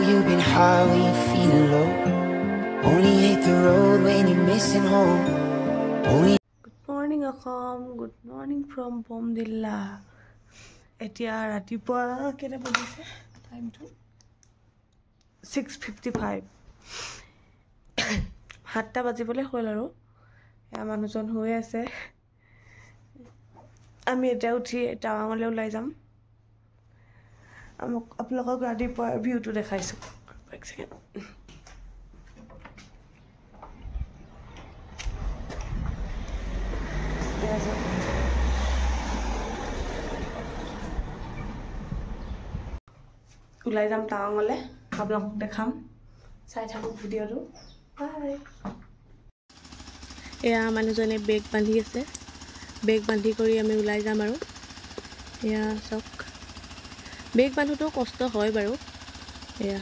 you've been high when you're feeling low. Only hate the road when you're missing home. Only. Good morning, Akham. Good morning from Bomdilla. Etia ratipoa keta bajise time to 6:55. Hatta bajibole hol aru ya manujon hoye ase. Ami eta uthi tawangole ulai jam. Amok apologok ratipoa view to dekhaisu. One second. ulai jam tawangole aplok dekham sai thaku video tu bye eya manujone bag bandi ase bag bandi kori ami ulai jam aru eya sok bag bandu to kosto hoy baru eya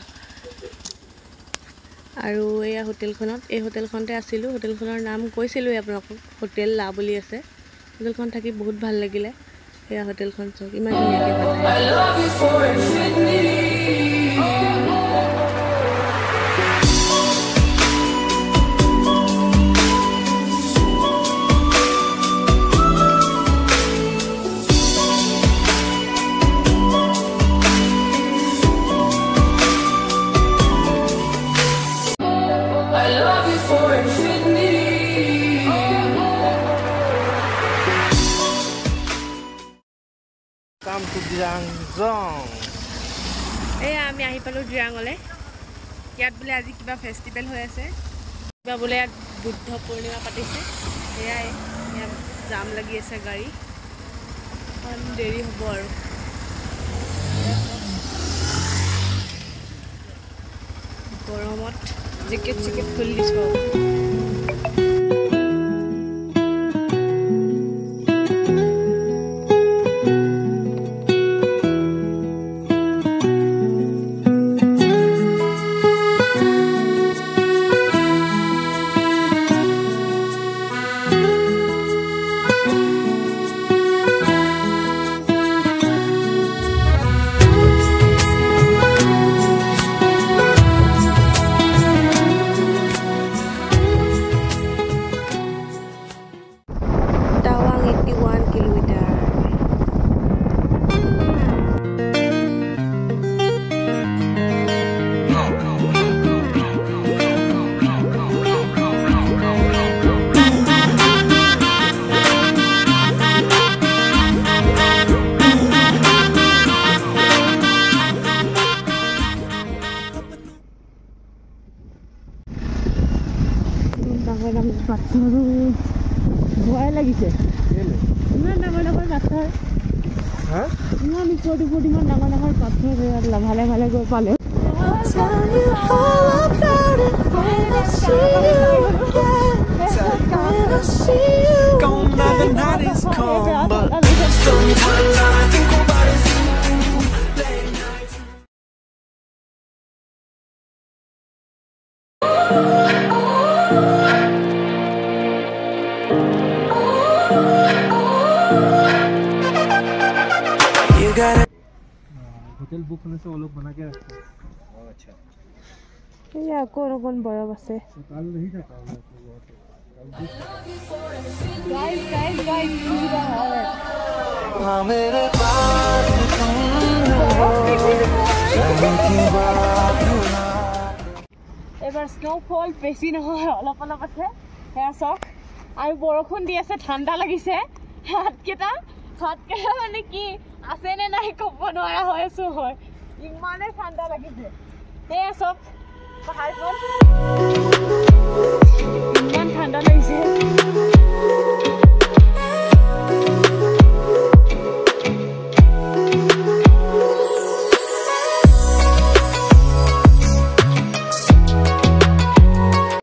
aru eya hotel khonot ei hotel khonte asilu hotel khonor naam koisilu apnok hotel la boli ase hotel khon thaki bahut bhal lagile eya hotel khon sok iman I love you for infinity. Come to Jiangzong. Hey, আমি আহি পালো জিৰাঙলে ইয়াত বলে আজি কিবা festival হৈ আছে কিবা বলে ইয়াত বুদ্ধ পূৰ্ণিমা পাতিছে এয়াই ইয়াত জাম লাগি আছে গাড়ী দেৰি হ'ব আৰু গৰমত জেকেট খুলি দিছো ভয় লাগিছে ইমান ডাঙৰ পাথৰ ইমান ফটো ইমান ডাঙৰ পাথৰ ভালে ভালে গৈ পালে होटल बुक होने से वो लोग बना के रखते हैं अच्छा ये कौन बड़ा बस है कल नहीं था गाइस हाँ मेरे पास तुम हो এবাৰ স্নোফল বেছি নহয় অলপ আছে হেয়া চক আৰু বৰষুণ দি আছে ঠাণ্ডা লাগিছে হাতকেটা মানে কি আছে নে নাই ক'ব নোৱাৰা হৈ আছো হয় ইমানে ঠাণ্ডা লাগিছে হেয়া চক পাহাৰখন ইমান ঠাণ্ডা লাগিছে